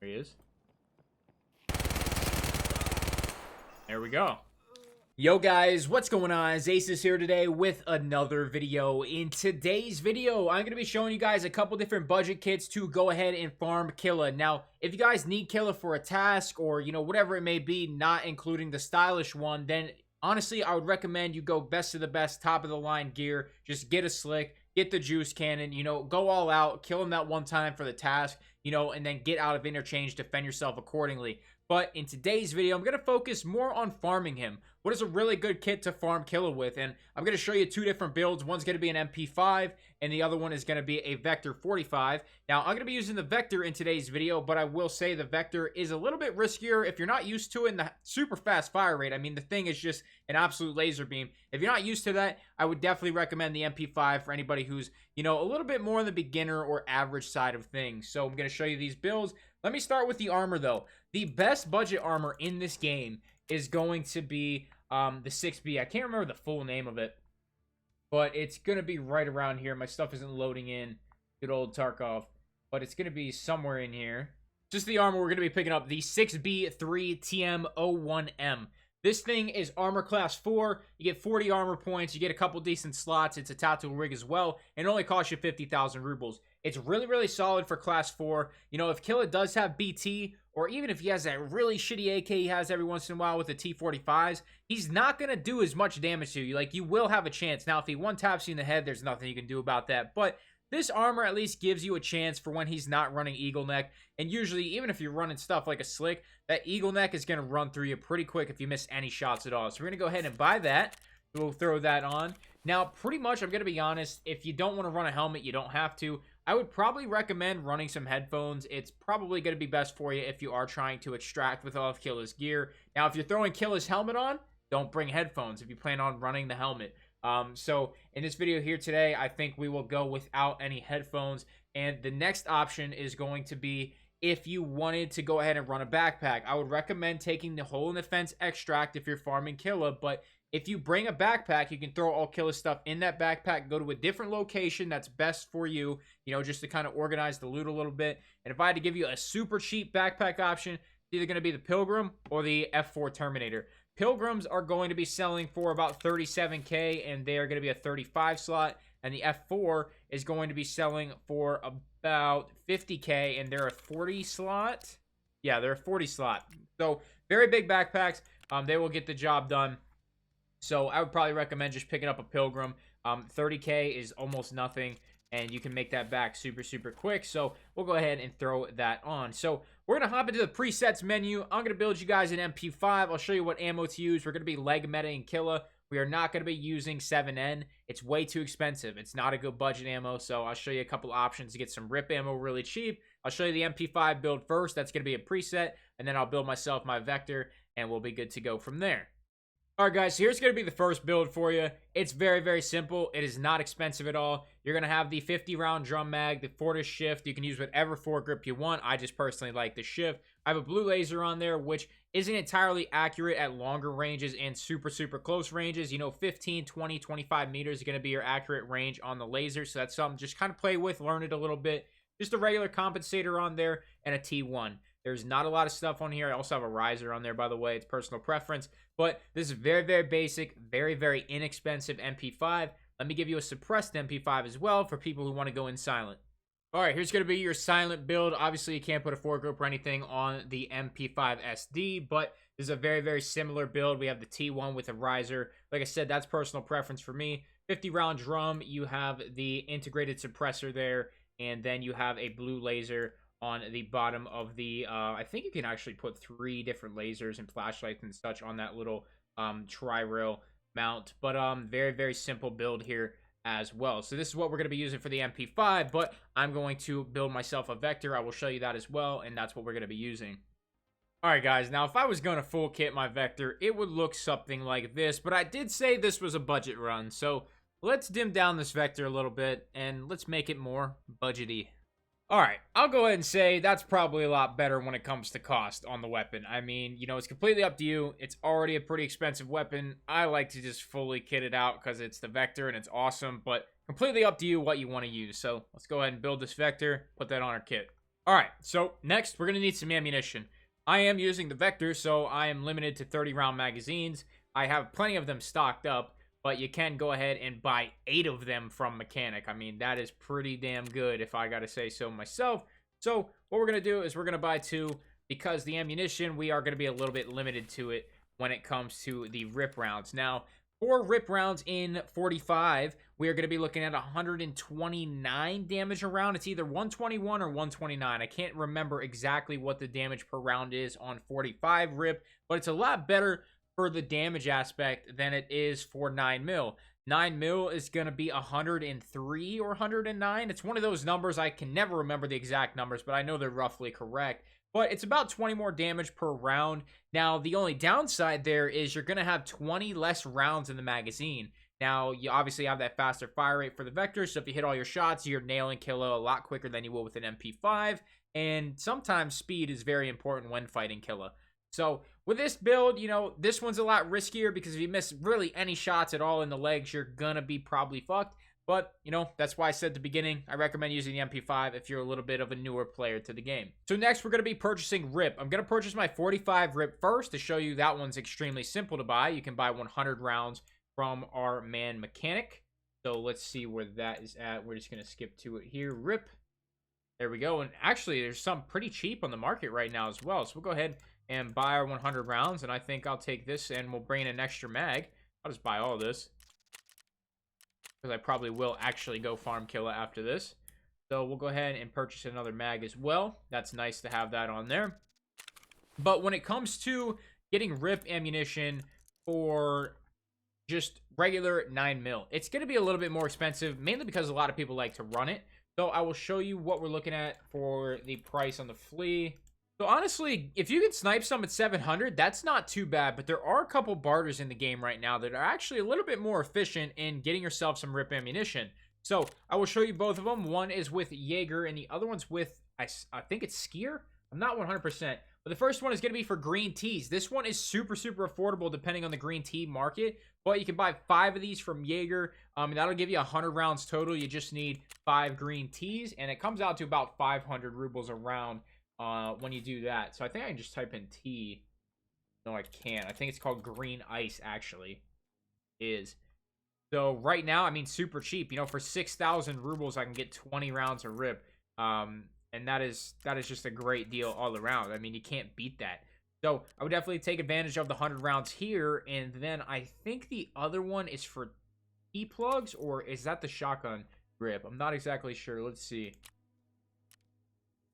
There he is. There we go. Yo guys, what's going on? It's Acez here today with another video. In today's video, I'm going to be showing you guys a couple different budget kits to go ahead and farm KILLA. Now, if you guys need KILLA for a task or, whatever it may be, not including the stylish one, then honestly, I would recommend you go best of the best, top of the line gear. Just get a slick, get the juice cannon, go all out, kill him that one time for the task, and then get out of interchange, defend yourself accordingly. But in today's video, I'm going to focus more on farming him. What is a really good kit to farm KILLA with? And I'm going to show you two different builds. One's going to be an Mp5, and the other one is going to be a Vector 45. Now, I'm going to be using the Vector in today's video, but I will say the Vector is a little bit riskier if you're not used to it in the super fast fire rate. I mean, the thing is just an absolute laser beam. If you're not used to that, I would definitely recommend the Mp5 for anybody who's, a little bit more on the beginner or average side of things. So I'm going to show you these builds. Let me start with the armor, though. The best budget armor in this game is going to be the 6B. I can't remember the full name of it, but it's going to be right around here. My stuff isn't loading in. Good old Tarkov. But it's going to be somewhere in here. Just the armor we're going to be picking up. The 6B3TM01M. This thing is armor class 4. You get 40 armor points. You get a couple decent slots. It's a tactical rig as well. And it only costs you 50,000 rubles. It's really, really solid for class 4. If KILLA does have BT, or even if he has that really shitty AK he has every once in a while with the T45s, he's not going to do as much damage to you. Like, you will have a chance. Now, if he one-taps you in the head, there's nothing you can do about that. But this armor at least gives you a chance for when he's not running Eagle Neck. And usually, even if you're running stuff like a Slick, that Eagle Neck is going to run through you pretty quick if you miss any shots at all. So we're going to go ahead and buy that. We'll throw that on. Now, pretty much, I'm going to be honest, if you don't want to run a helmet, you don't have to. I would probably recommend running some headphones. It's probably going to be best for you if you are trying to extract with all of KILLA's gear. Now, if you're throwing KILLA's helmet on, don't bring headphones if you plan on running the helmet. So in this video here today, I think we will go without any headphones. And the next option is going to be if you wanted to go ahead and run a backpack. I would recommend taking the hole in the fence extract if you're farming KILLA, but if you bring a backpack, you can throw all KILLA stuff in that backpack, go to a different location that's best for you, just to kind of organize the loot a little bit. And if I had to give you a super cheap backpack option, it's either going to be the Pilgrim or the F4 Terminator. Pilgrims are going to be selling for about 37K, and they are going to be a 35 slot. And the F4 is going to be selling for about 50K, and they're a 40 slot. Yeah, they're a 40 slot. So, very big backpacks. They will get the job done. So I would probably recommend just picking up a Pilgrim. 30K is almost nothing, and you can make that back super, super quick. So we'll go ahead and throw that on. So we're going to hop into the presets menu. I'm going to build you guys an Mp5. I'll show you what ammo to use. We're going to be leg meta in KILLA. We are not going to be using 7N. It's way too expensive. It's not a good budget ammo, so I'll show you a couple options to get some rip ammo really cheap. I'll show you the Mp5 build first. That's going to be a preset, and then I'll build myself my Vector, and we'll be good to go from there. Alright guys, so here's going to be the first build for you. It's very, very simple. It is not expensive at all. You're going to have the 50 round drum mag, the Fortis shift. You can use whatever foregrip you want. I just personally like the shift. I have a blue laser on there, which isn't entirely accurate at longer ranges and super, super close ranges. 15, 20, 25 meters is going to be your accurate range on the laser. So that's something just kind of play with, learn it a little bit. Just a regular compensator on there and a T1. There's not a lot of stuff on here. I also have a riser on there, by the way. It's personal preference. But this is very, very basic, very, very inexpensive Mp5. Let me give you a suppressed Mp5 as well for people who want to go in silent. All right, here's going to be your silent build. Obviously, you can't put a foregrip or anything on the Mp5 SD, but this is a very, very similar build. We have the T1 with a riser. Like I said, that's personal preference for me. 50 round drum. You have the integrated suppressor there, and then you have a blue laser on the bottom of the, I think you can actually put 3 different lasers and flashlights and such on that little tri-rail mount. But very, very simple build here as well. So this is what we're going to be using for the Mp5, but I'm going to build myself a Vector. I will show you that as well, and that's what we're going to be using. Alright guys, now if I was going to full kit my Vector, it would look something like this, but I did say this was a budget run, so let's dim down this Vector a little bit, and let's make it more budgety. Alright, I'll go ahead and say that's probably a lot better when it comes to cost on the weapon. I mean, it's completely up to you. It's already a pretty expensive weapon. I like to just fully kit it out because it's the Vector and it's awesome, but completely up to you what you want to use. So let's go ahead and build this Vector, put that on our kit. All right, so next we're gonna need some ammunition. I am using the Vector, so I am limited to 30 round magazines. I have plenty of them stocked up, but you can go ahead and buy 8 of them from Mechanic. I mean, that is pretty damn good if I gotta say so myself. So what we're gonna do is we're gonna buy 2 because the ammunition, we are gonna be a little bit limited to it when it comes to the rip rounds. Now, for rip rounds in 45, we are going to be looking at 129 damage a round. It's either 121 or 129. I can't remember exactly what the damage per round is on 45 rip, but it's a lot better for the damage aspect than it is for 9 mil. 9 mil is going to be 103 or 109. It's one of those numbers. I can never remember the exact numbers, but I know they're roughly correct. But it's about 20 more damage per round. Now, the only downside there is you're going to have 20 less rounds in the magazine. Now, you obviously have that faster fire rate for the Vector, so if you hit all your shots, you're nailing KILLA a lot quicker than you will with an MP5. And sometimes speed is very important when fighting KILLA. So, with this build, you know, this one's a lot riskier because if you miss really any shots at all in the legs, you're going to be probably fucked. But, you know, that's why I said at the beginning, I recommend using the MP5 if you're a little bit of a newer player to the game. So next, we're going to be purchasing RIP. I'm going to purchase my 45 RIP first to show you that one's extremely simple to buy. You can buy 100 rounds from our man Mechanic. So let's see where that is at. We're just going to skip to it here. RIP. There we go. And actually, there's some pretty cheap on the market right now as well. So we'll go ahead and buy our 100 rounds. And I think I'll take this and we'll bring in an extra mag. I'll just buy all of this, because I probably will actually go farm KILLA after this. So we'll go ahead and purchase another mag as well. That's nice to have that on there. But when it comes to getting RIP ammunition for just regular 9 mil, it's going to be a little bit more expensive, mainly because a lot of people like to run it. So I will show you what we're looking at for the price on the flea. So honestly, if you can snipe some at 700, that's not too bad. But there are a couple barters in the game right now that are actually a little bit more efficient in getting yourself some RIP ammunition. So I will show you both of them. One is with Jaeger and the other one's with, I think it's Skier. I'm not 100%. But the first one is going to be for green teas. This one is super, super affordable depending on the green tea market. But you can buy 5 of these from Jaeger. And that'll give you 100 rounds total. You just need 5 green teas. And it comes out to about 500 rubles a round when you do that. So I think I can just type in tea. No, I can't. I think it's called green ice, actually. So right now, I mean, super cheap. You know, for 6,000 rubles, I can get 20 rounds of RIP. And that is just a great deal all around. I mean, you can't beat that. So I would definitely take advantage of the 100 rounds here. And then I think the other one is for T-plugs, or is that the shotgun RIP? I'm not exactly sure. Let's see.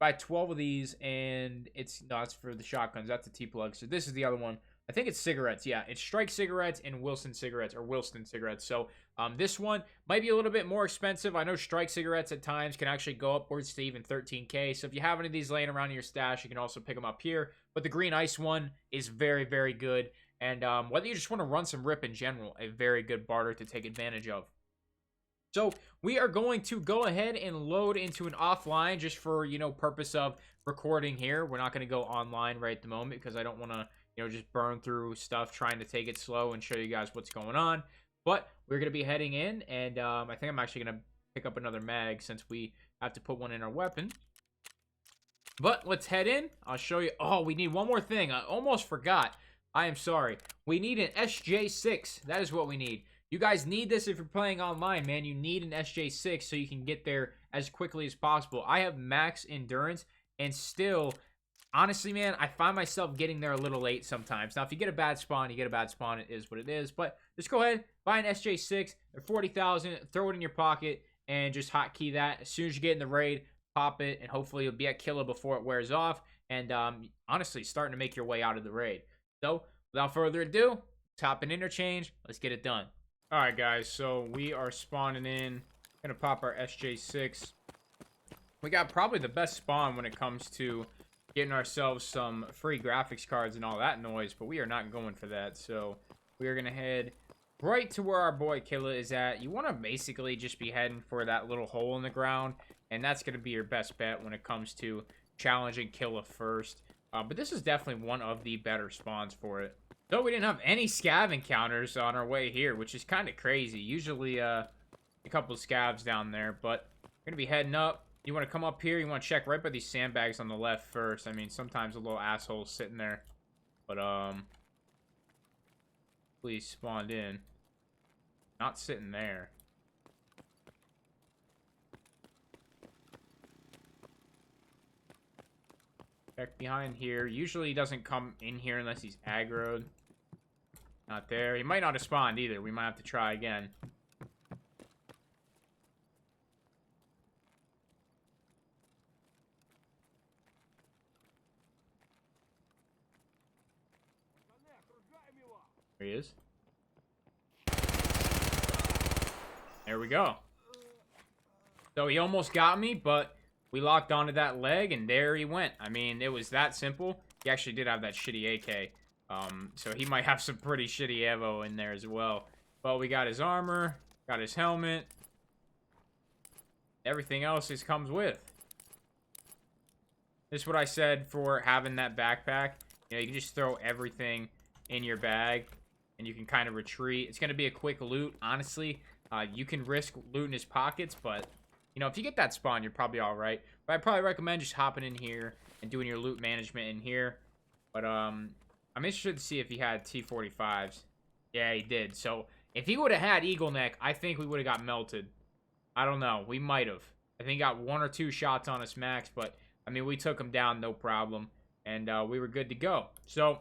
Buy 12 of these, and it's for the shotguns. That's the T-plug. So this is the other one. I think it's cigarettes. Yeah, it's Strike cigarettes and Wilson cigarettes, or Wilston cigarettes. So this one might be a little bit more expensive. I know Strike cigarettes at times can actually go upwards to even 13K. So if you have any of these laying around in your stash, you can also pick them up here. But the green ice one is very, very good. And whether you just want to run some RIP in general, a very good barter to take advantage of. So we are going to go ahead and load into an offline just for, you know, purpose of recording here. We're not going to go online right at the moment because I don't want to, you know, just burn through stuff trying to take it slow and show you guys what's going on. But we're going to be heading in, and I think I'm actually going to pick up another mag since we have to put one in our weapon. But let's head in. I'll show you. Oh, we need one more thing. I almost forgot. I am sorry. We need an SJ6. That is what we need. You guys need this if you're playing online, man. You need an SJ6 so you can get there as quickly as possible. I have max endurance, and still, honestly, man, I find myself getting there a little late sometimes. Now, if you get a bad spawn, you get a bad spawn. It is what it is. But just go ahead, buy an SJ6. They're 40,000. Throw it in your pocket and just hotkey that. As soon as you get in the raid, pop it, and hopefully you'll be at KILLA before it wears off. And honestly, starting to make your way out of the raid. So, without further ado, top an interchange. Let's get it done. Alright guys, so we are spawning in. Gonna pop our SJ6. We got probably the best spawn when it comes to getting ourselves some free graphics cards and all that noise, but we are not going for that. So we are gonna head right to where our boy KILLA is at. You want to basically just be heading for that little hole in the ground, and that's gonna be your best bet when it comes to challenging KILLA first. But this is definitely one of the better spawns for it. Though we didn't have any scav encounters on our way here, which is kind of crazy. Usually a couple of scavs down there, but we're going to be heading up. You want to come up here. You want to check right by these sandbags on the left first. I mean, sometimes a little asshole's sitting there. But, please spawned in. Not sitting there. Check behind here. Usually he doesn't come in here unless he's aggroed. Not there. He might not have spawned either. We might have to try again. There he is. There we go. So he almost got me, but we locked onto that leg, and there he went. I mean, it was that simple. He actually did have that shitty AK. So he might have some pretty shitty ammo in there as well. But we got his armor, got his helmet. Everything else just comes with. This is what I said for having that backpack. You know, you can just throw everything in your bag, and you can kind of retreat. It's going to be a quick loot, honestly. You can risk looting his pockets, but, you know, if you get that spawn, you're probably all right. But I'd probably recommend just hopping in here and doing your loot management in here. But, I'm interested to see if he had T45s. Yeah, he did. So, if he would have had Eagle Neck, I think we would have got melted. I don't know. We might have. I think he got 1 or 2 shots on us max, but, I mean, we took him down, no problem. And, we were good to go. So,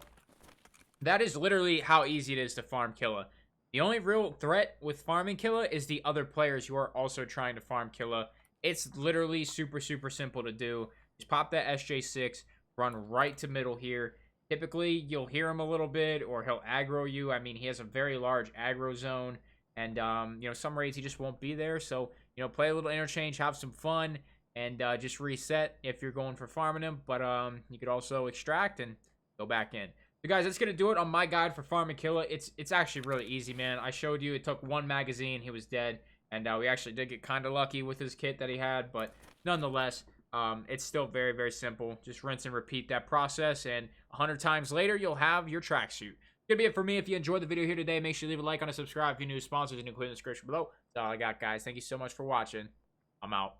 that is literally how easy it is to farm KILLA. The only real threat with farming KILLA is the other players who are also trying to farm KILLA. It's literally super, super simple to do. Just pop that SJ6, run right to middle here. Typically, you'll hear him a little bit, or he'll aggro you. I mean, he has a very large aggro zone, and, you know, some raids he just won't be there. So, you know, play a little interchange, have some fun, and just reset if you're going for farming him. But you could also extract and go back in. So guys, that's gonna do it on my guide for farming KILLA. It's actually really easy, man. I showed you it took 1 magazine, he was dead, and we actually did get kind of lucky with his kit that he had, but nonetheless, it's still very, very simple. Just rinse and repeat that process, and 100 times later, you'll have your tracksuit. Gonna be it for me. If you enjoyed the video here today, make sure you leave a like on it, subscribe if you're new, sponsors, and include in the description below. That's all I got, guys. Thank you so much for watching. I'm out.